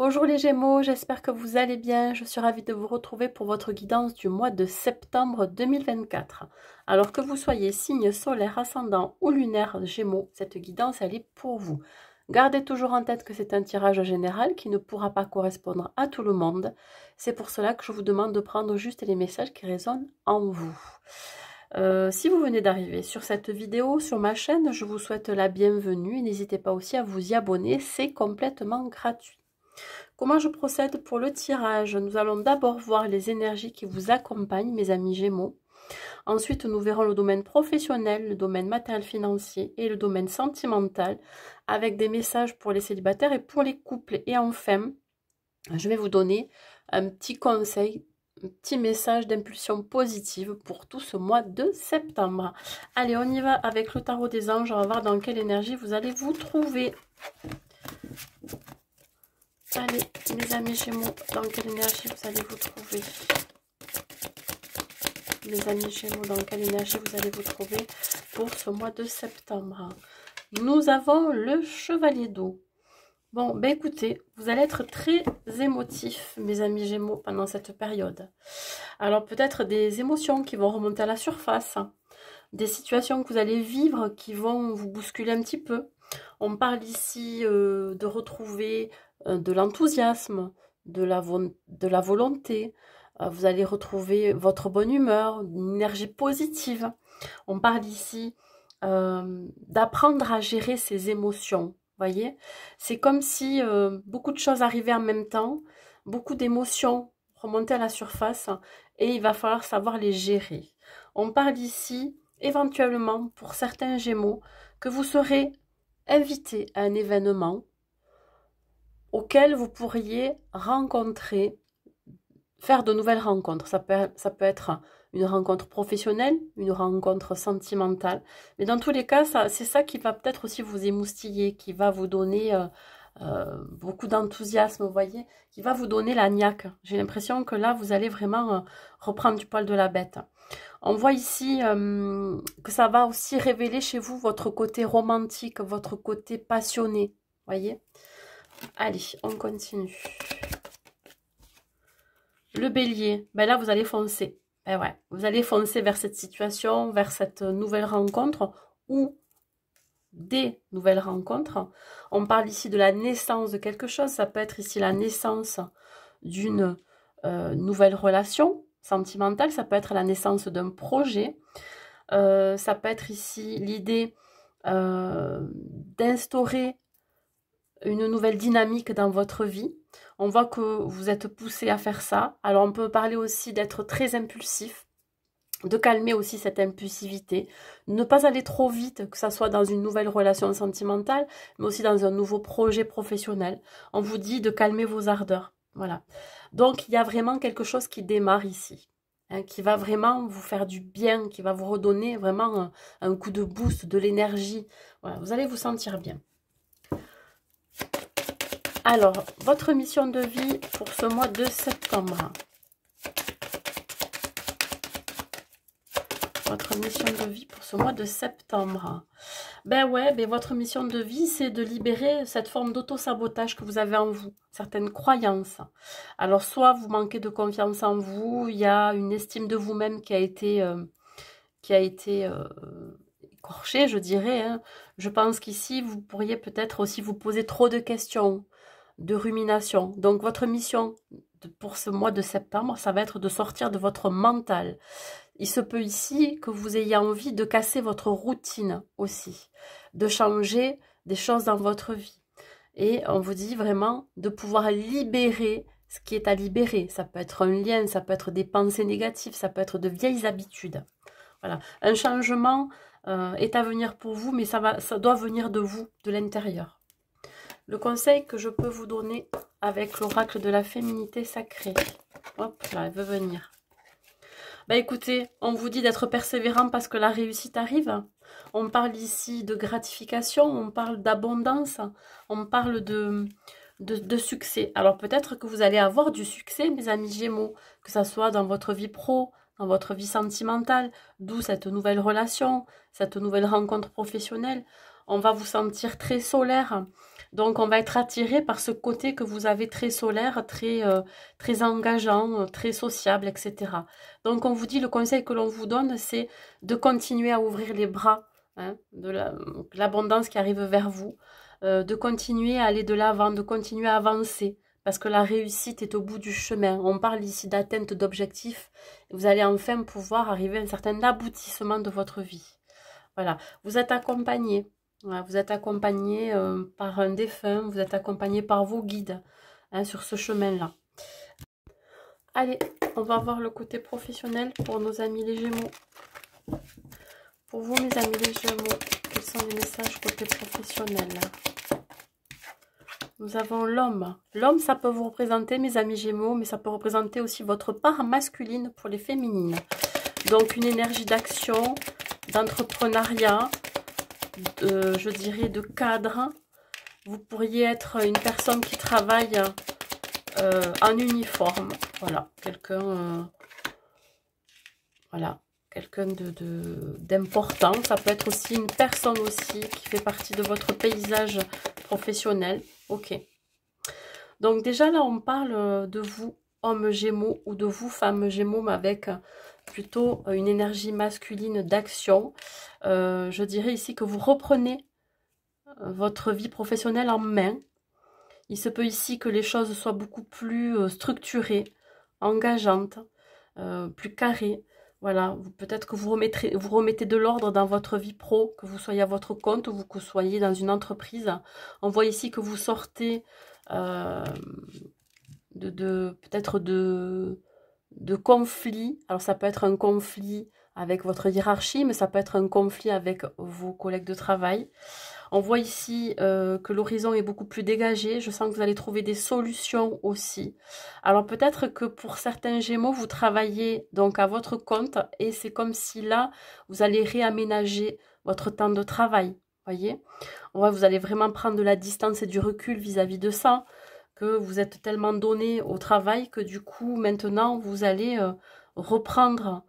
Bonjour les Gémeaux, j'espère que vous allez bien. Je suis ravie de vous retrouver pour votre guidance du mois de septembre 2024. Alors que vous soyez signe solaire, ascendant ou lunaire Gémeaux, cette guidance elle est pour vous. Gardez toujours en tête que c'est un tirage général qui ne pourra pas correspondre à tout le monde. C'est pour cela que je vous demande de prendre juste les messages qui résonnent en vous. Si vous venez d'arriver sur cette vidéo, sur ma chaîne, je vous souhaite la bienvenue et n'hésitez pas aussi à vous y abonner, c'est complètement gratuit. Comment je procède pour le tirage? Nous allons d'abord voir les énergies qui vous accompagnent, mes amis Gémeaux. Ensuite, nous verrons le domaine professionnel, le domaine matériel financier et le domaine sentimental, avec des messages pour les célibataires et pour les couples. Et enfin, je vais vous donner un petit conseil, un petit message d'impulsion positive pour tout ce mois de septembre. Allez, on y va avec le tarot des anges. On va voir dans quelle énergie vous allez vous trouver. Allez, mes amis Gémeaux, dans quelle énergie vous allez vous trouver? Mes amis Gémeaux, dans quelle énergie vous allez vous trouver pour ce mois de septembre? Nous avons le chevalier d'eau. Bon, ben écoutez, vous allez être très émotifs, mes amis Gémeaux, pendant cette période. Alors peut-être des émotions qui vont remonter à la surface, des situations que vous allez vivre qui vont vous bousculer un petit peu. On parle ici de retrouver de l'enthousiasme, de la volonté. Vous allez retrouver votre bonne humeur, une énergie positive. On parle ici d'apprendre à gérer ses émotions. Voyez, c'est comme si beaucoup de choses arrivaient en même temps, beaucoup d'émotions remontaient à la surface et il va falloir savoir les gérer. On parle ici éventuellement pour certains Gémeaux que vous serez invité à un événement auquel vous pourriez rencontrer, faire de nouvelles rencontres. Ça peut être une rencontre professionnelle, une rencontre sentimentale. Mais dans tous les cas, c'est ça qui va peut-être aussi vous émoustiller, qui va vous donner beaucoup d'enthousiasme, vous voyez, qui va vous donner la niaque. J'ai l'impression que là, vous allez vraiment reprendre du poil de la bête. On voit ici que ça va aussi révéler chez vous votre côté romantique, votre côté passionné, voyez. Allez, on continue. Le bélier, ben là, vous allez foncer. Ben ouais, vous allez foncer vers cette situation, vers cette nouvelle rencontre ou des nouvelles rencontres. On parle ici de la naissance de quelque chose. Ça peut être ici la naissance d'une nouvelle relation sentimentale. Ça peut être la naissance d'un projet. Ça peut être ici l'idée d'instaurer une nouvelle dynamique dans votre vie. On voit que vous êtes poussé à faire ça. Alors on peut parler aussi d'être très impulsif, de calmer aussi cette impulsivité, ne pas aller trop vite, que ce soit dans une nouvelle relation sentimentale, mais aussi dans un nouveau projet professionnel. On vous dit de calmer vos ardeurs. Voilà. Donc il y a vraiment quelque chose qui démarre ici, hein, qui va vraiment vous faire du bien, qui va vous redonner vraiment un coup de boost, de l'énergie. Voilà, vous allez vous sentir bien. Alors, votre mission de vie pour ce mois de septembre. Votre mission de vie pour ce mois de septembre. Ben ouais, ben votre mission de vie, c'est de libérer cette forme d'auto-sabotage que vous avez en vous, certaines croyances. Alors, soit vous manquez de confiance en vous, il y a une estime de vous-même qui a été écorchée, je dirais. Hein. Je pense qu'ici, vous pourriez peut-être aussi vous poser trop de questions, de rumination. Donc votre mission pour ce mois de septembre, ça va être de sortir de votre mental. Il se peut ici que vous ayez envie de casser votre routine aussi, de changer des choses dans votre vie. Et on vous dit vraiment de pouvoir libérer ce qui est à libérer. Ça peut être un lien, ça peut être des pensées négatives, ça peut être de vieilles habitudes. Voilà, un changement est à venir pour vous, mais ça doit venir de vous, de l'intérieur. Le conseil que je peux vous donner avec l'oracle de la féminité sacrée. Hop là, elle veut venir. Bah écoutez, on vous dit d'être persévérant parce que la réussite arrive. On parle ici de gratification, on parle d'abondance, on parle de succès. Alors peut-être que vous allez avoir du succès, mes amis Gémeaux, que ce soit dans votre vie pro, dans votre vie sentimentale, d'où cette nouvelle relation, cette nouvelle rencontre professionnelle. on va vous sentir très solaire. Donc, on va être attiré par ce côté que vous avez très solaire, très engageant, très sociable, etc. Donc, on vous dit, le conseil que l'on vous donne, c'est de continuer à ouvrir les bras, hein, de l'abondance qui arrive vers vous, de continuer à aller de l'avant, de continuer à avancer, parce que la réussite est au bout du chemin. On parle ici d'atteinte d'objectifs. Vous allez enfin pouvoir arriver à un certain aboutissement de votre vie. Voilà, vous êtes accompagné. Voilà, vous êtes accompagné par un défunt, vous êtes accompagné par vos guides, hein, sur ce chemin-là. Allez, on va voir le côté professionnel pour nos amis les Gémeaux. Pour vous, mes amis les Gémeaux, quels sont les messages côté professionnel? Nous avons l'homme. L'homme, ça peut vous représenter, mes amis Gémeaux, mais ça peut représenter aussi votre part masculine pour les féminines. Donc, une énergie d'action, d'entrepreneuriat, je dirais de cadre. Vous pourriez être une personne qui travaille en uniforme. Voilà, quelqu'un voilà, quelqu'un d'important. Ça peut être aussi une personne aussi qui fait partie de votre paysage professionnel. Ok. Donc déjà là, on parle de vous, homme Gémeaux, ou de vous, femme Gémeaux, mais avec plutôt une énergie masculine d'action. Je dirais ici que vous reprenez votre vie professionnelle en main. Il se peut ici que les choses soient beaucoup plus structurées, engageantes, plus carrées. Voilà, peut-être que vous remettez de l'ordre dans votre vie pro, que vous soyez à votre compte ou que vous soyez dans une entreprise. On voit ici que vous sortez peut-être de conflits. Alors ça peut être un conflit avec votre hiérarchie, mais ça peut être un conflit avec vos collègues de travail. On voit ici que l'horizon est beaucoup plus dégagé. Je sens que vous allez trouver des solutions aussi. Alors peut-être que pour certains Gémeaux, vous travaillez donc à votre compte et c'est comme si là, vous allez réaménager votre temps de travail. Voyez, vous allez vraiment prendre de la distance et du recul vis-à-vis de ça, que vous êtes tellement donné au travail que du coup, maintenant, vous allez reprendre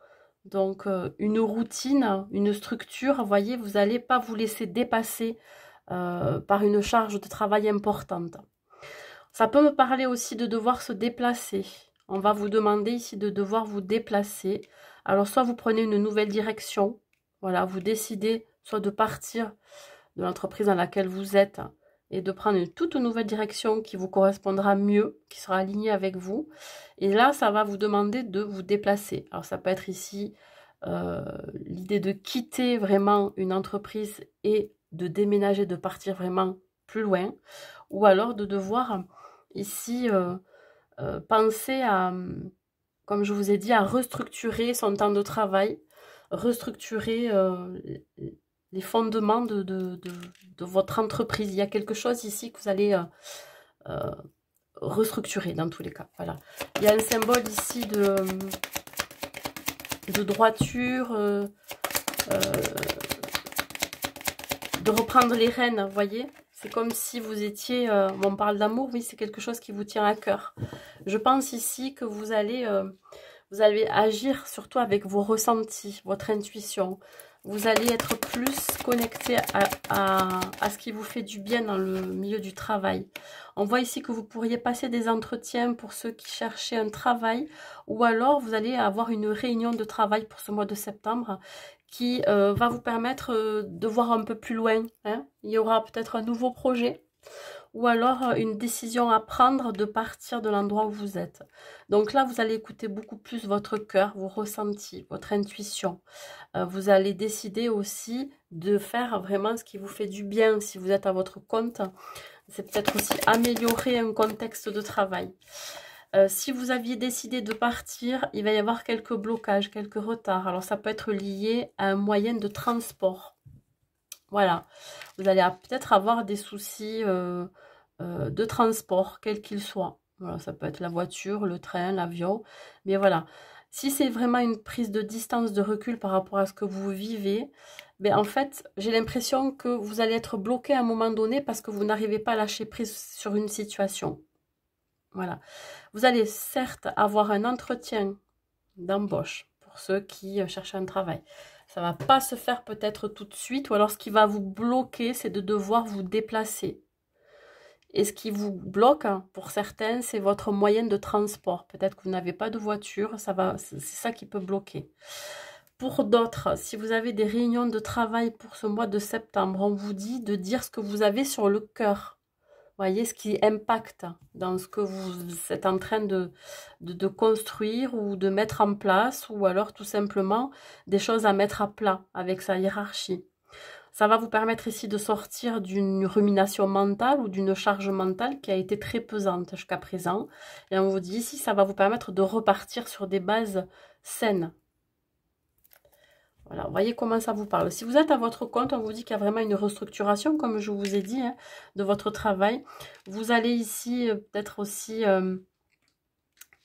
donc une routine, une structure. Vous voyez, vous n'allez pas vous laisser dépasser par une charge de travail importante. Ça peut me parler aussi de devoir se déplacer. On va vous demander ici de devoir vous déplacer. Alors, soit vous prenez une nouvelle direction, voilà, vous décidez soit de partir de l'entreprise dans laquelle vous êtes et de prendre une toute nouvelle direction qui vous correspondra mieux, qui sera alignée avec vous. Et là, ça va vous demander de vous déplacer. Alors, ça peut être ici l'idée de quitter vraiment une entreprise et de déménager, de partir vraiment plus loin. Ou alors de devoir ici penser à, comme je vous ai dit, à restructurer son temps de travail, restructurer les fondements de votre entreprise. Il y a quelque chose ici que vous allez restructurer dans tous les cas. Voilà. Il y a un symbole ici de droiture, de reprendre les rênes, vous voyez. C'est comme si vous étiez, on parle d'amour, oui, c'est quelque chose qui vous tient à cœur. Je pense ici que vous allez agir surtout avec vos ressentis, votre intuition. Vous allez être plus connecté à ce qui vous fait du bien dans le milieu du travail. On voit ici que vous pourriez passer des entretiens pour ceux qui cherchaient un travail, ou alors vous allez avoir une réunion de travail pour ce mois de septembre qui va vous permettre de voir un peu plus loin, hein. Il y aura peut-être un nouveau projet, ou alors une décision à prendre de partir de l'endroit où vous êtes. Donc là, vous allez écouter beaucoup plus votre cœur, vos ressentis, votre intuition. Vous allez décider aussi de faire vraiment ce qui vous fait du bien. Si vous êtes à votre compte, c'est peut-être aussi améliorer un contexte de travail. Si vous aviez décidé de partir, il va y avoir quelques blocages, quelques retards. Alors ça peut être lié à un moyen de transport. Voilà, vous allez peut-être avoir des soucis de transport, quel qu'il soit. Voilà, ça peut être la voiture, le train, l'avion. Mais voilà, si c'est vraiment une prise de distance, de recul par rapport à ce que vous vivez, ben en fait, j'ai l'impression que vous allez être bloqué à un moment donné parce que vous n'arrivez pas à lâcher prise sur une situation. Voilà. Vous allez certes avoir un entretien d'embauche pour ceux qui cherchent un travail. Ça va pas se faire peut-être tout de suite. Ou alors ce qui va vous bloquer, c'est de devoir vous déplacer. Et ce qui vous bloque, hein, pour certains, c'est votre moyen de transport. Peut-être que vous n'avez pas de voiture, c'est ça qui peut bloquer. Pour d'autres, si vous avez des réunions de travail pour ce mois de septembre, on vous dit de dire ce que vous avez sur le cœur. Voyez ce qui impacte dans ce que vous êtes en train de construire ou de mettre en place, ou alors tout simplement des choses à mettre à plat avec sa hiérarchie. Ça va vous permettre ici de sortir d'une rumination mentale ou d'une charge mentale qui a été très pesante jusqu'à présent. Et on vous dit ici, ça va vous permettre de repartir sur des bases saines. Voilà, voyez comment ça vous parle. Si vous êtes à votre compte, on vous dit qu'il y a vraiment une restructuration, comme je vous ai dit, hein, de votre travail. Vous allez ici peut-être aussi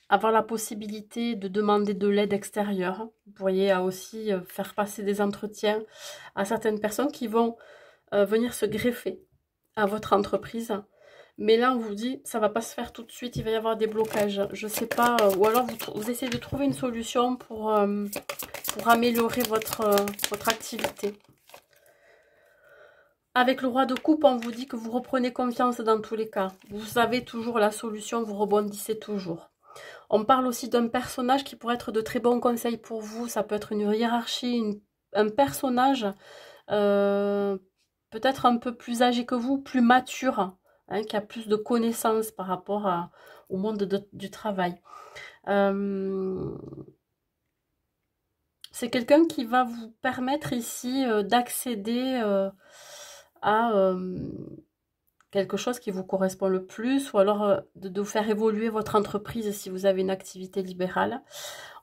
avoir la possibilité de demander de l'aide extérieure. Vous pourriez aussi faire passer des entretiens à certaines personnes qui vont venir se greffer à votre entreprise. Mais là, on vous dit, ça va pas se faire tout de suite, il va y avoir des blocages. Je sais pas, ou alors vous essayez de trouver une solution pour améliorer votre activité. Avec le roi de coupe, on vous dit que vous reprenez confiance dans tous les cas. Vous avez toujours la solution, vous rebondissez toujours. On parle aussi d'un personnage qui pourrait être de très bons conseils pour vous. Ça peut être une hiérarchie, un personnage peut-être un peu plus âgé que vous, plus mature, hein, qui a plus de connaissances par rapport au monde du travail. C'est quelqu'un qui va vous permettre ici d'accéder à quelque chose qui vous correspond le plus, ou alors de faire évoluer votre entreprise si vous avez une activité libérale.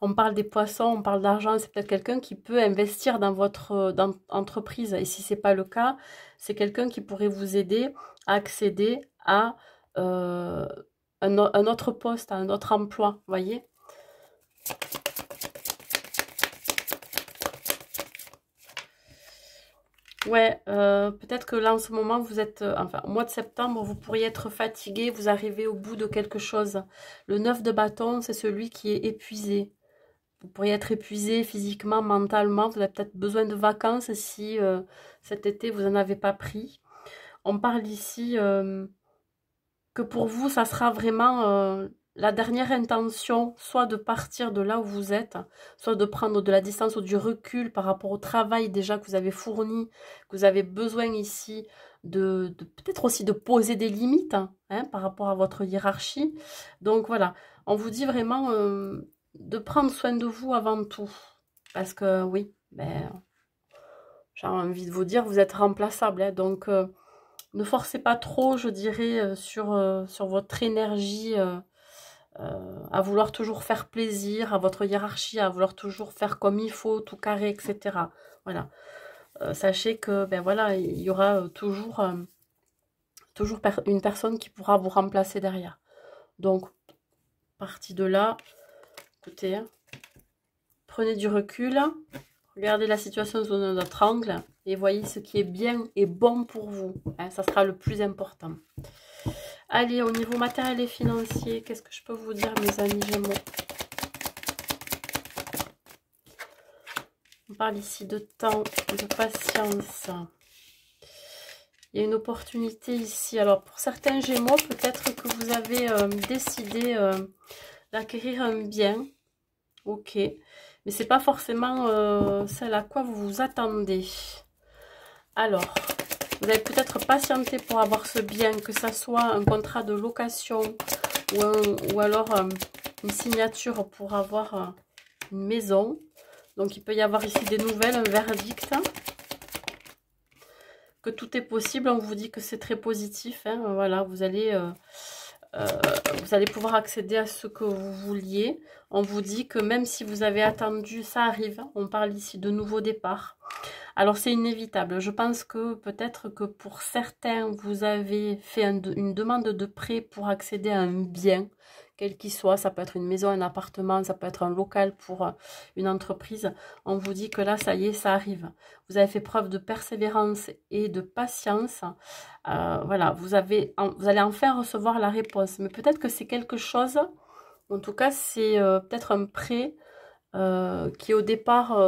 On parle des poissons, on parle d'argent, c'est peut-être quelqu'un qui peut investir dans votre entreprise. Et si ce n'est pas le cas, c'est quelqu'un qui pourrait vous aider à accéder à un autre poste, à un autre emploi, voyez. Ouais, peut-être que là en ce moment vous êtes, enfin au mois de septembre, vous pourriez être fatigué, vous arrivez au bout de quelque chose. Le 9 de bâton, c'est celui qui est épuisé. Vous pourriez être épuisé physiquement, mentalement, vous avez peut-être besoin de vacances si cet été vous n'en avez pas pris. On parle ici que pour vous, ça sera vraiment la dernière intention, soit de partir de là où vous êtes, soit de prendre de la distance ou du recul par rapport au travail déjà que vous avez fourni, que vous avez besoin ici de peut-être aussi de poser des limites, hein, par rapport à votre hiérarchie. Donc voilà, on vous dit vraiment de prendre soin de vous avant tout. Parce que oui, ben, j'ai envie de vous dire, vous êtes remplaçable, hein, donc ne forcez pas trop, je dirais, sur votre énergie à vouloir toujours faire plaisir à votre hiérarchie, à vouloir toujours faire comme il faut, tout carré, etc. Voilà. Sachez que, ben voilà, il y aura toujours une personne qui pourra vous remplacer derrière. Donc, partie de là, écoutez, hein, prenez du recul, regardez la situation sous un autre angle et voyez ce qui est bien et bon pour vous. Hein, ça sera le plus important. Allez, au niveau matériel et financier, qu'est-ce que je peux vous dire, mes amis Gémeaux? On parle ici de temps, de patience. Il y a une opportunité ici. Alors, pour certains Gémeaux, peut-être que vous avez décidé d'acquérir un bien. Ok. Mais c'est pas forcément celle à quoi vous vous attendez. Alors, vous allez peut-être patienter pour avoir ce bien, que ça soit un contrat de location ou alors une signature pour avoir une maison. Donc, il peut y avoir ici des nouvelles, un verdict. Que tout est possible, on vous dit que c'est très positif. Hein, voilà, vous allez pouvoir accéder à ce que vous vouliez. On vous dit que même si vous avez attendu, ça arrive. On parle ici de nouveau départ. Alors, c'est inévitable. Je pense que peut-être que pour certains, vous avez fait une demande de prêt pour accéder à un bien, quel qu'il soit. Ça peut être une maison, un appartement, ça peut être un local pour une entreprise. On vous dit que là, ça y est, ça arrive. Vous avez fait preuve de persévérance et de patience. Voilà, vous allez enfin recevoir la réponse. Mais peut-être que c'est quelque chose, en tout cas, c'est peut-être un prêt qui au départ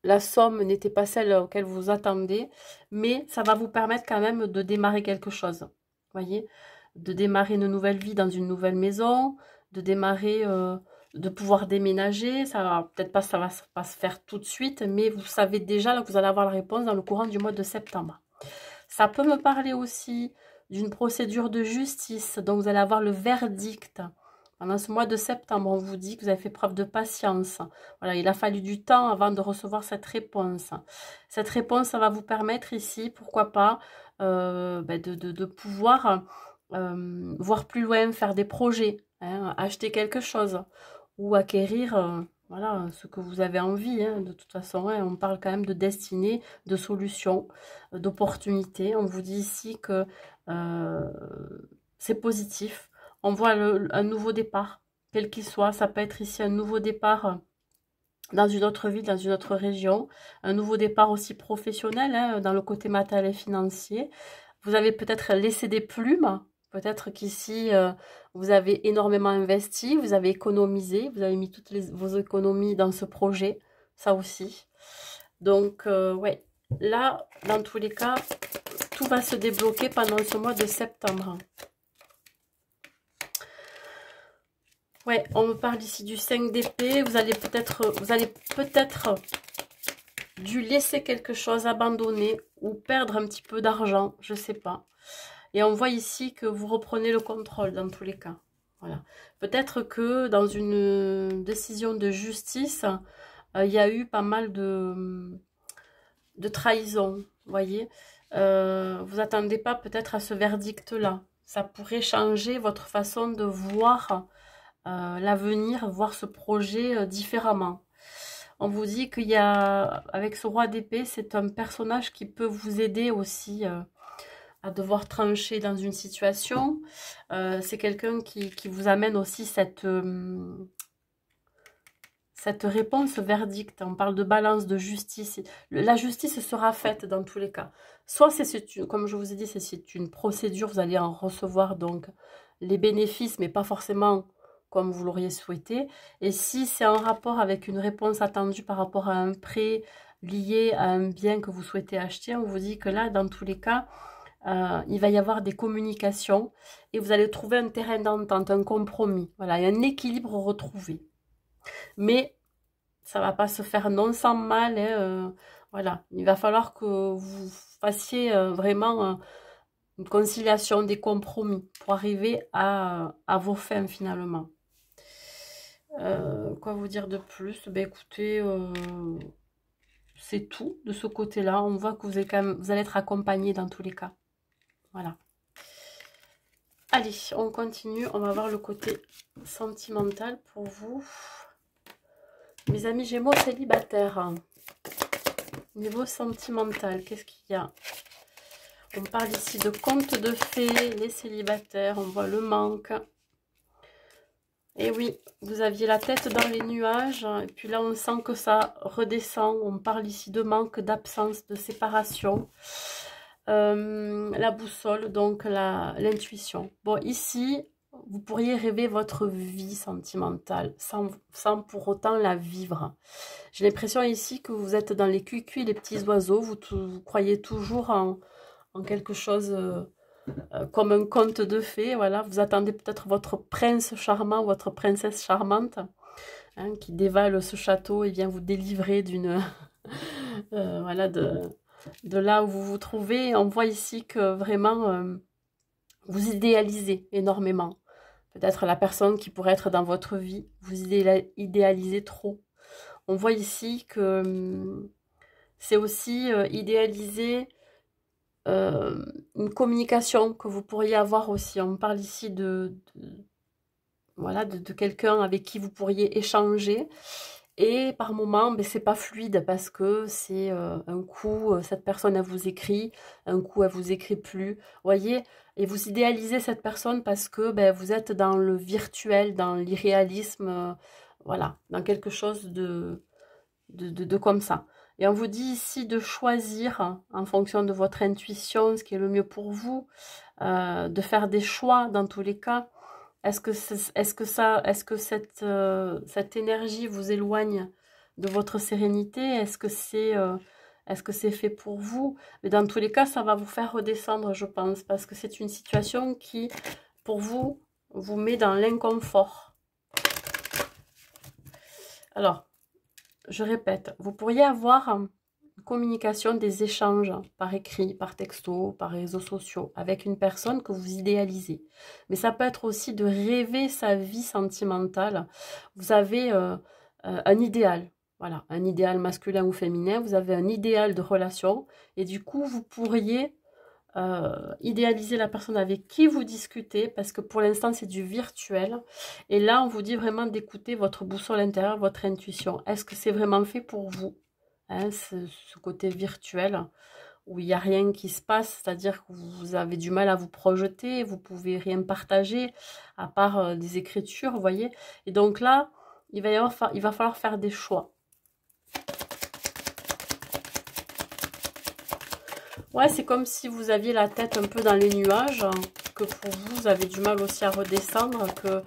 la somme n'était pas celle auquel vous vous attendez, mais ça va vous permettre quand même de démarrer quelque chose. Voyez, de démarrer une nouvelle vie dans une nouvelle maison, de démarrer, de pouvoir déménager. Ça va peut-être pas, ça va pas se faire tout de suite, mais vous savez déjà là, que vous allez avoir la réponse dans le courant du mois de septembre. Ça peut me parler aussi d'une procédure de justice, donc vous allez avoir le verdict. Pendant ce mois de septembre, on vous dit que vous avez fait preuve de patience. Voilà, il a fallu du temps avant de recevoir cette réponse. Cette réponse, ça va vous permettre ici, pourquoi pas, de pouvoir voir plus loin, faire des projets, hein, acheter quelque chose ou acquérir voilà, ce que vous avez envie. Hein. De toute façon, hein, on parle quand même de destinée, de solutions, d'opportunités. On vous dit ici que c'est positif. On voit un nouveau départ, quel qu'il soit. Ça peut être ici un nouveau départ dans une autre ville, dans une autre région. Un nouveau départ aussi professionnel, hein, dans le côté matériel et financier. Vous avez peut-être laissé des plumes. Peut-être qu'ici, vous avez énormément investi, vous avez économisé, vous avez mis toutes vos économies dans ce projet. Ça aussi. Donc, ouais. Là, dans tous les cas, tout va se débloquer pendant ce mois de septembre. Ouais, on me parle ici du 5 d'épée. Vous allez peut-être dû laisser quelque chose, abandonner ou perdre un petit peu d'argent, je sais pas. Et on voit ici que vous reprenez le contrôle dans tous les cas. Voilà. Peut-être que dans une décision de justice, il y a eu pas mal de trahison, vous voyez. Vous attendez pas peut-être à ce verdict-là. Ça pourrait changer votre façon de voir l'avenir, voir ce projet différemment. On vous dit qu'il y a, avec ce roi d'épée, c'est un personnage qui peut vous aider aussi à devoir trancher dans une situation. C'est quelqu'un qui vous amène aussi cette réponse, ce verdict. On parle de balance, de justice. La justice sera faite dans tous les cas. Soit c'est comme je vous ai dit, c'est une procédure, vous allez en recevoir donc les bénéfices, mais pas forcément comme vous l'auriez souhaité. Et si c'est en rapport avec une réponse attendue par rapport à un prêt lié à un bien que vous souhaitez acheter, on vous dit que là, dans tous les cas, il va y avoir des communications et vous allez trouver un terrain d'entente, un compromis. Voilà, il y a un équilibre retrouvé. Mais ça va pas se faire non sans mal. Hein, voilà, il va falloir que vous fassiez vraiment une conciliation, des compromis pour arriver à vos fins finalement. Quoi vous dire de plus? Ben écoutez, c'est tout de ce côté-là. On voit que vous allez être accompagné dans tous les cas. Voilà. Allez, on continue. On va voir le côté sentimental pour vous. Mes amis Gémeaux célibataires. Niveau sentimental, qu'est-ce qu'il y a? On parle ici de contes de fées, les célibataires. On voit le manque. Et oui, vous aviez la tête dans les nuages. Et puis là, on sent que ça redescend. On parle ici de manque, d'absence, de séparation. La boussole, donc l'intuition. Bon, ici, vous pourriez rêver votre vie sentimentale sans pour autant la vivre. J'ai l'impression ici que vous êtes dans les cuicuis, les petits oiseaux. Vous croyez toujours en quelque chose comme un conte de fées. Voilà, vous attendez peut-être votre prince charmant, votre princesse charmante, hein, qui dévale ce château et vient vous délivrer d'une... voilà, de là où vous vous trouvez. On voit ici que vraiment, vous idéalisez énormément. Peut-être la personne qui pourrait être dans votre vie, vous idéalisez trop. On voit ici que c'est aussi idéaliser une communication que vous pourriez avoir aussi. On parle ici voilà, de quelqu'un avec qui vous pourriez échanger. Et par moment, ben, c'est pas fluide parce que c'est un coup, cette personne, elle vous écrit, un coup, elle vous écrit plus. Vous voyez? Et vous idéalisez cette personne parce que ben, vous êtes dans le virtuel, dans l'irréalisme, voilà, dans quelque chose de comme ça. Et on vous dit ici de choisir en fonction de votre intuition, ce qui est le mieux pour vous, de faire des choix dans tous les cas. Est-ce que cette énergie vous éloigne de votre sérénité? Est-ce que c'est fait pour vous? Mais dans tous les cas, ça va vous faire redescendre, je pense, parce que c'est une situation qui, pour vous, vous met dans l'inconfort. Alors, je répète, vous pourriez avoir une communication, des échanges par écrit, par texto, par réseaux sociaux, avec une personne que vous idéalisez. Mais ça peut être aussi de rêver sa vie sentimentale. Vous avez un idéal, voilà, un idéal masculin ou féminin, vous avez un idéal de relation, et du coup, vous pourriez idéaliser la personne avec qui vous discutez, parce que pour l'instant c'est du virtuel, et là on vous dit vraiment d'écouter votre boussole intérieure, votre intuition. Est-ce que c'est vraiment fait pour vous, hein, ce côté virtuel où il n'y a rien qui se passe, c'est-à-dire que vous avez du mal à vous projeter, vous pouvez rien partager à part des écritures, vous voyez. Et donc là il va falloir faire des choix. Ouais, c'est comme si vous aviez la tête un peu dans les nuages, que pour vous, vous avez du mal aussi à redescendre, que,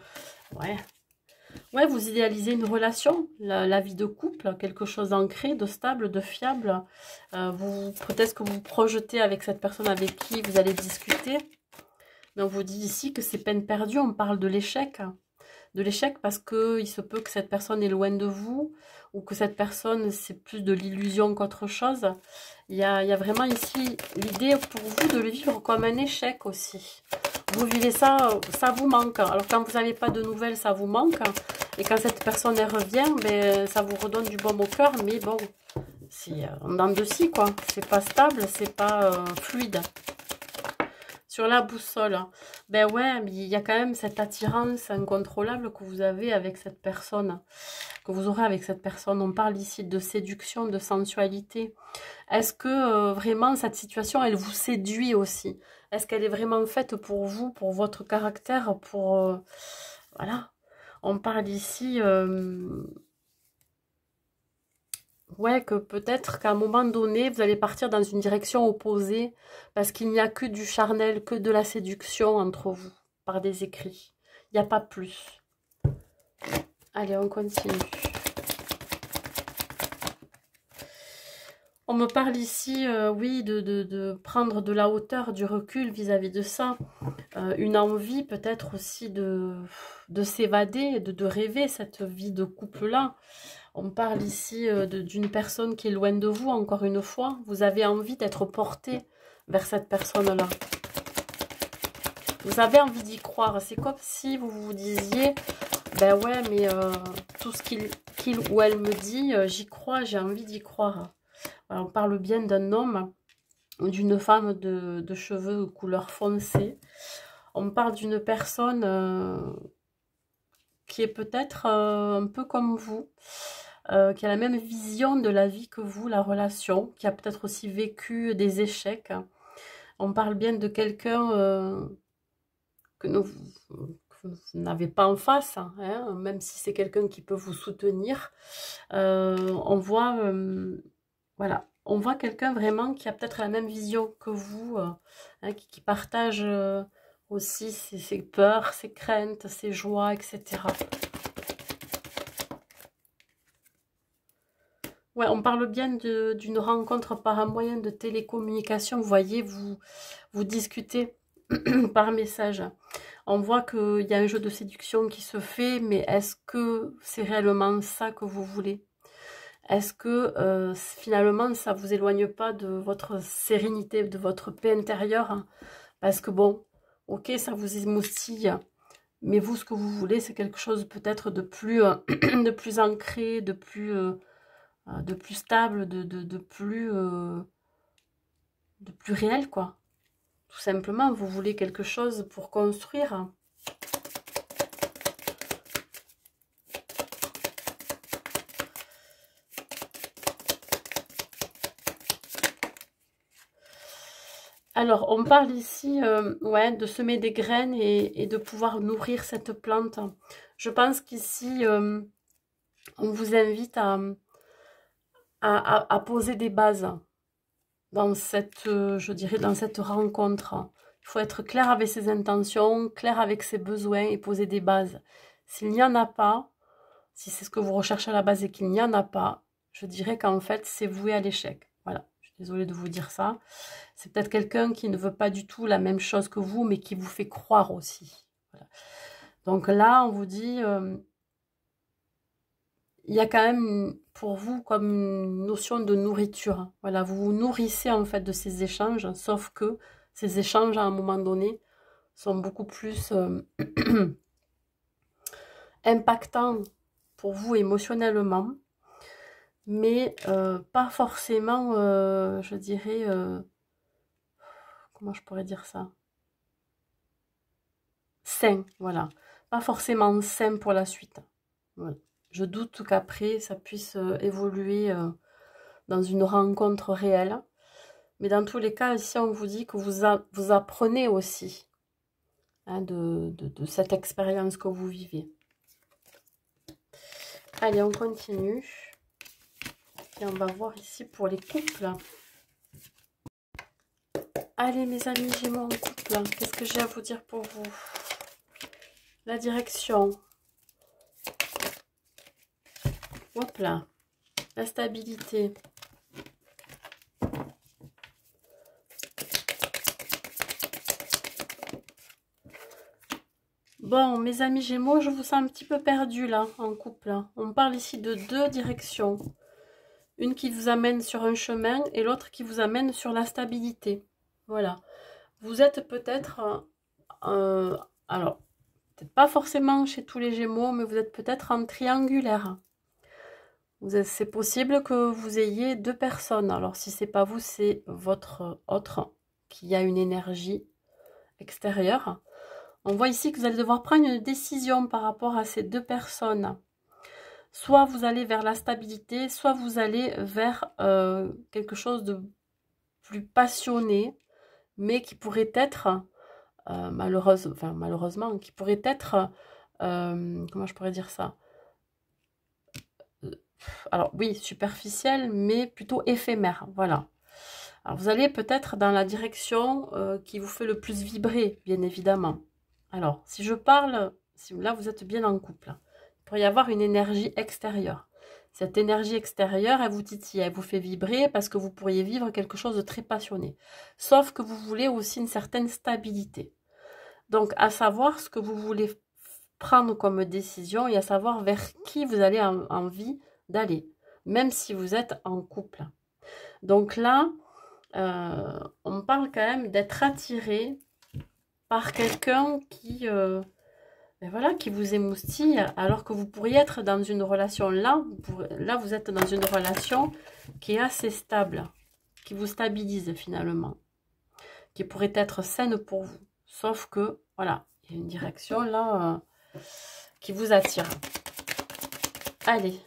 ouais, vous idéalisez une relation, la vie de couple, quelque chose d'ancré, de stable, de fiable. Peut-être que vous vous projetez avec cette personne avec qui vous allez discuter. Mais on vous dit ici que c'est peine perdue, on parle de l'échec. De l'échec parce qu'il se peut que cette personne est loin de vous, ou que cette personne, c'est plus de l'illusion qu'autre chose. Il y a vraiment ici l'idée pour vous de le vivre comme un échec aussi. Vous vivez ça, ça vous manque. Alors quand vous n'avez pas de nouvelles, ça vous manque. Et quand cette personne elle revient, ben, ça vous redonne du baume au cœur. Mais bon, c'est en dents de scie, quoi. C'est pas stable, c'est pas fluide. Sur la boussole, ben ouais, mais il y a quand même cette attirance incontrôlable que vous avez avec cette personne, que vous aurez avec cette personne. On parle ici de séduction, de sensualité. Est-ce que vraiment cette situation, elle vous séduit aussi? Est-ce qu'elle est vraiment faite pour vous, pour votre caractère, pour... voilà. On parle ici... ouais, que peut-être qu'à un moment donné, vous allez partir dans une direction opposée parce qu'il n'y a que du charnel, que de la séduction entre vous, par des écrits. Il n'y a pas plus. Allez, on continue. On me parle ici, oui, de prendre de la hauteur, du recul vis-à-vis de ça. Une envie peut-être aussi de s'évader, de rêver cette vie de couple-là. On parle ici d'une personne qui est loin de vous, encore une fois. Vous avez envie d'être porté vers cette personne-là. Vous avez envie d'y croire. C'est comme si vous vous disiez, ben ouais, mais tout ce qu'il ou elle me dit, j'y crois, j'ai envie d'y croire. Alors, on parle bien d'un homme ou d'une femme de cheveux couleur foncée. On parle d'une personne qui est peut-être un peu comme vous. Qui a la même vision de la vie que vous, la relation, qui a peut-être aussi vécu des échecs. On parle bien de quelqu'un que vous n'avez pas en face, hein, même si c'est quelqu'un qui peut vous soutenir. On voit, voilà, on voit quelqu'un vraiment qui a peut-être la même vision que vous, hein, qui partage aussi ses peurs, ses craintes, ses joies, etc. Ouais, on parle bien d'une rencontre par un moyen de télécommunication. Vous voyez, vous discutez par message. On voit qu'il y a un jeu de séduction qui se fait, mais est-ce que c'est réellement ça que vous voulez? Est-ce que finalement, ça vous éloigne pas de votre sérénité, de votre paix intérieure, hein? Parce que bon, ok, ça vous émoustille, mais vous, ce que vous voulez, c'est quelque chose peut-être de plus, de plus ancré, de plus stable, de plus réel, quoi. Tout simplement, vous voulez quelque chose pour construire. Alors, on parle ici ouais, de semer des graines et de pouvoir nourrir cette plante. Je pense qu'ici, on vous invite à poser des bases dans cette, je dirais, dans cette rencontre. Il faut être clair avec ses intentions, clair avec ses besoins et poser des bases. S'il n'y en a pas, Si c'est ce que vous recherchez à la base et qu'il n'y en a pas, je dirais qu'en fait, c'est voué à l'échec. Voilà, je suis désolée de vous dire ça. C'est peut-être quelqu'un qui ne veut pas du tout la même chose que vous, mais qui vous fait croire aussi. Voilà. Donc là, on vous dit, il y a quand même pour vous comme une notion de nourriture. Voilà, vous vous nourrissez en fait de ces échanges, sauf que ces échanges, à un moment donné, sont beaucoup plus impactants pour vous émotionnellement, mais pas forcément, je dirais, comment je pourrais dire ça? Sain, voilà. Pas forcément sain pour la suite. Voilà. Je doute qu'après, ça puisse évoluer dans une rencontre réelle. Mais dans tous les cas, ici, on vous dit que vous apprenez aussi hein, de cette expérience que vous vivez. Allez, on continue. Et on va voir ici pour les couples. Allez, mes amis Gémeaux en couple, qu'est-ce que j'ai à vous dire pour vous? La direction. Hop là. La stabilité. Bon, mes amis Gémeaux, je vous sens un petit peu perdu là, en couple. On parle ici de deux directions. Une qui vous amène sur un chemin et l'autre qui vous amène sur la stabilité. Voilà. Vous êtes peut-être, alors, peut-être pas forcément chez tous les Gémeaux, mais vous êtes peut-être en triangulaire. C'est possible que vous ayez deux personnes. Alors, si c'est pas vous, c'est votre autre qui a une énergie extérieure. On voit ici que vous allez devoir prendre une décision par rapport à ces deux personnes. Soit vous allez vers la stabilité, soit vous allez vers quelque chose de plus passionné, mais qui pourrait être, malheureusement, qui pourrait être, comment je pourrais dire ça? Alors oui, superficiel, mais plutôt éphémère, voilà. Alors vous allez peut-être dans la direction qui vous fait le plus vibrer, bien évidemment. Alors, si je parle, si là vous êtes bien en couple, il pourrait y avoir une énergie extérieure. Cette énergie extérieure, elle vous titille, elle vous fait vibrer parce que vous pourriez vivre quelque chose de très passionné. Sauf que vous voulez aussi une certaine stabilité. Donc, à savoir ce que vous voulez prendre comme décision et à savoir vers qui vous avez envie d'aller, même si vous êtes en couple. Donc là, on parle quand même d'être attiré par quelqu'un qui, voilà, qui vous émoustille, alors que vous pourriez être dans une relation là, vous êtes dans une relation qui est assez stable, qui vous stabilise finalement, qui pourrait être saine pour vous. Sauf que, voilà, il y a une direction là qui vous attire. Allez.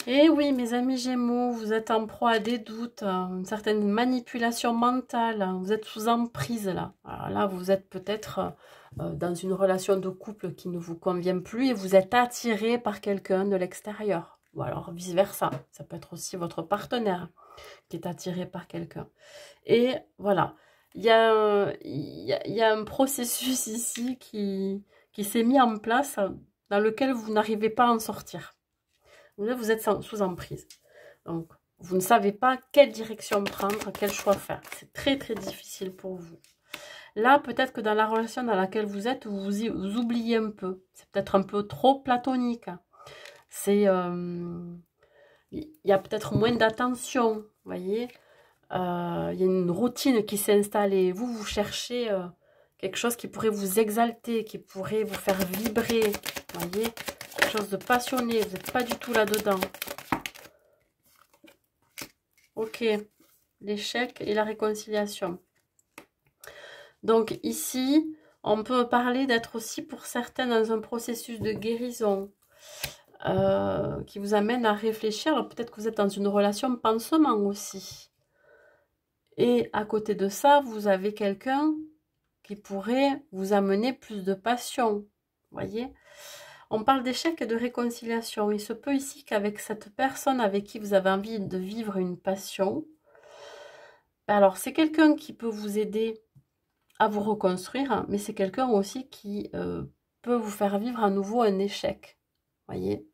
Et oui, mes amis Gémeaux, vous êtes en proie à des doutes, une certaine manipulation mentale, vous êtes sous emprise là. Alors là, vous êtes peut-être dans une relation de couple qui ne vous convient plus et vous êtes attiré par quelqu'un de l'extérieur. Ou alors vice-versa, ça peut être aussi votre partenaire qui est attiré par quelqu'un. Et voilà, il y a un processus ici qui s'est mis en place dans lequel vous n'arrivez pas à en sortir. Là, vous êtes sous emprise. Donc, vous ne savez pas quelle direction prendre, quel choix faire. C'est très, très difficile pour vous. Là, peut-être que dans la relation dans laquelle vous êtes, vous oubliez un peu. C'est peut-être un peu trop platonique. C'est, il y a peut-être moins d'attention, vous voyez. Il y a une routine qui s'est installée. Vous cherchez quelque chose qui pourrait vous exalter, qui pourrait vous faire vibrer, vous voyez. Quelque chose de passionné, vous n'êtes pas du tout là-dedans. Ok, l'échec et la réconciliation. Donc ici, on peut parler d'être aussi pour certains dans un processus de guérison qui vous amène à réfléchir. Alors peut-être que vous êtes dans une relation pansement aussi. Et à côté de ça, vous avez quelqu'un qui pourrait vous amener plus de passion. Vous voyez ? On parle d'échec et de réconciliation. Il se peut ici qu'avec cette personne avec qui vous avez envie de vivre une passion, alors c'est quelqu'un qui peut vous aider à vous reconstruire, mais c'est quelqu'un aussi qui peut vous faire vivre à nouveau un échec. Voyez?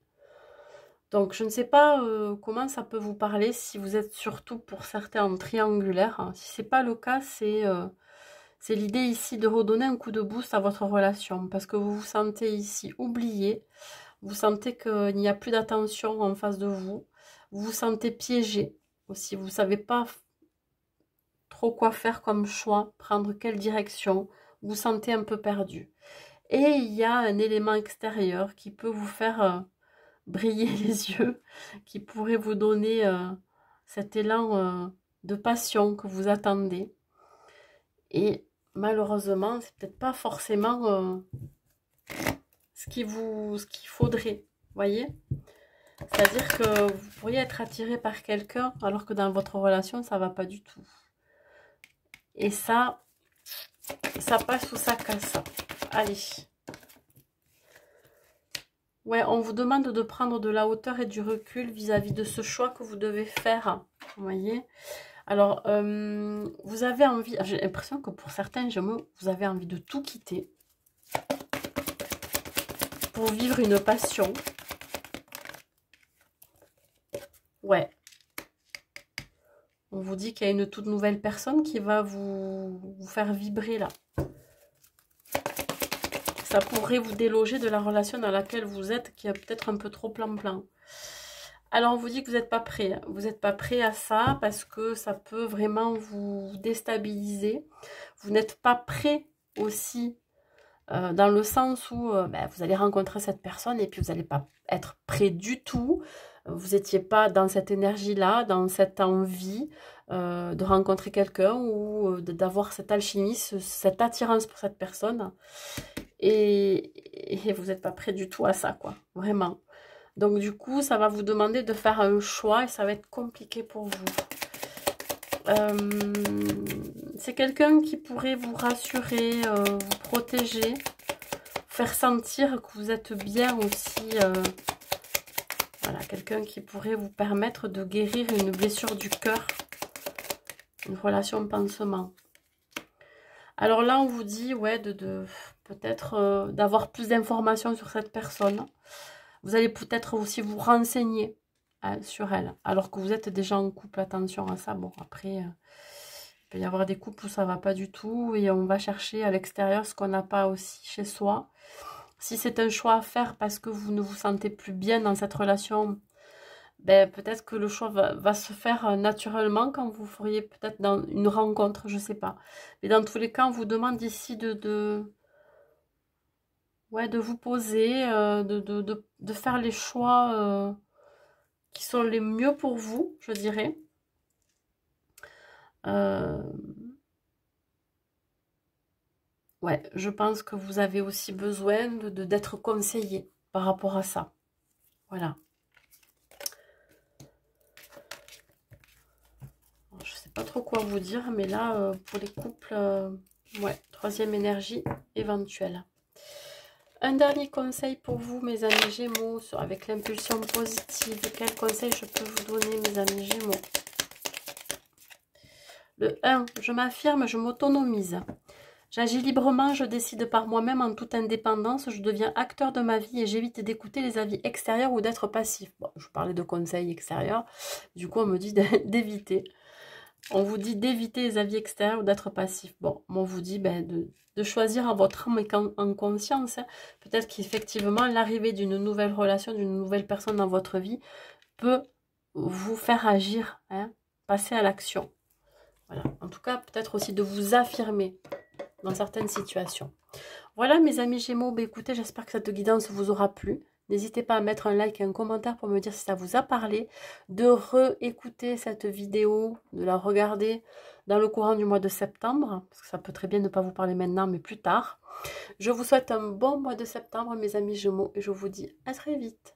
Donc, je ne sais pas comment ça peut vous parler si vous êtes surtout pour certains en triangulaire. Hein. Si ce n'est pas le cas, c'est l'idée ici de redonner un coup de boost à votre relation parce que vous vous sentez ici oublié. Vous sentez qu'il n'y a plus d'attention en face de vous. Vous vous sentez piégé aussi. Vous ne savez pas trop quoi faire comme choix, prendre quelle direction. Vous vous sentez un peu perdu. Et il y a un élément extérieur qui peut vous faire briller les yeux, qui pourrait vous donner cet élan de passion que vous attendez. Et malheureusement, c'est peut-être pas forcément ce qu'il faudrait, voyez? C'est-à-dire que vous pourriez être attiré par quelqu'un alors que dans votre relation, ça va pas du tout. Et ça passe ou ça casse. Allez. Ouais, on vous demande de prendre de la hauteur et du recul vis-à-vis de ce choix que vous devez faire. Vous voyez? Alors, vous avez envie, j'ai l'impression que pour certains Gémeaux, vous avez envie de tout quitter pour vivre une passion. Ouais. On vous dit qu'il y a une toute nouvelle personne qui va vous faire vibrer là. Ça pourrait vous déloger de la relation dans laquelle vous êtes, qui est peut-être un peu trop plan-plan. Alors, on vous dit que vous n'êtes pas prêt. Vous n'êtes pas prêt à ça parce que ça peut vraiment vous déstabiliser. Vous n'êtes pas prêt aussi dans le sens où vous allez rencontrer cette personne et puis vous n'allez pas être prêt du tout. Vous n'étiez pas dans cette énergie-là, dans cette envie de rencontrer quelqu'un ou d'avoir cette alchimie, cette attirance pour cette personne. Et vous n'êtes pas prêt du tout à ça, quoi. Vraiment. Donc, du coup, ça va vous demander de faire un choix et ça va être compliqué pour vous. C'est quelqu'un qui pourrait vous rassurer, vous protéger, faire sentir que vous êtes bien aussi. Voilà, quelqu'un qui pourrait vous permettre de guérir une blessure du cœur, une relation pansement. Alors là, on vous dit, ouais, peut-être d'avoir plus d'informations sur cette personne. Vous allez peut-être aussi vous renseigner sur elle, alors que vous êtes déjà en couple. Attention à ça. Bon, après, il peut y avoir des couples où ça ne va pas du tout et on va chercher à l'extérieur ce qu'on n'a pas aussi chez soi. Si c'est un choix à faire parce que vous ne vous sentez plus bien dans cette relation, peut-être que le choix va se faire naturellement quand vous feriez peut-être dans une rencontre, je ne sais pas. Mais dans tous les cas, on vous demande ici de vous poser, de faire les choix qui sont les mieux pour vous, je dirais. Ouais, je pense que vous avez aussi besoin d'être conseillé par rapport à ça. Voilà. Alors, je sais pas trop quoi vous dire, mais là, pour les couples, ouais, troisième énergie éventuelle. Un dernier conseil pour vous, mes amis Gémeaux, avec l'impulsion positive. Quel conseil je peux vous donner, mes amis Gémeaux? Le 1, je m'affirme, je m'autonomise. J'agis librement, je décide par moi-même en toute indépendance, je deviens acteur de ma vie et j'évite d'écouter les avis extérieurs ou d'être passif. Bon, je parlais de conseils extérieurs, du coup on me dit d'éviter. On vous dit d'éviter les avis extérieurs ou d'être passif. Bon, on vous dit de choisir en votre âme et en conscience. Hein. Peut-être qu'effectivement, l'arrivée d'une nouvelle relation, d'une nouvelle personne dans votre vie peut vous faire agir, hein, passer à l'action. Voilà. En tout cas, peut-être aussi de vous affirmer dans certaines situations. Voilà, mes amis Gémeaux. Écoutez, j'espère que cette guidance vous aura plu. N'hésitez pas à mettre un like et un commentaire pour me dire si ça vous a parlé, de réécouter cette vidéo, de la regarder dans le courant du mois de septembre, parce que ça peut très bien ne pas vous parler maintenant, mais plus tard. Je vous souhaite un bon mois de septembre, mes amis Gémeaux, et je vous dis à très vite.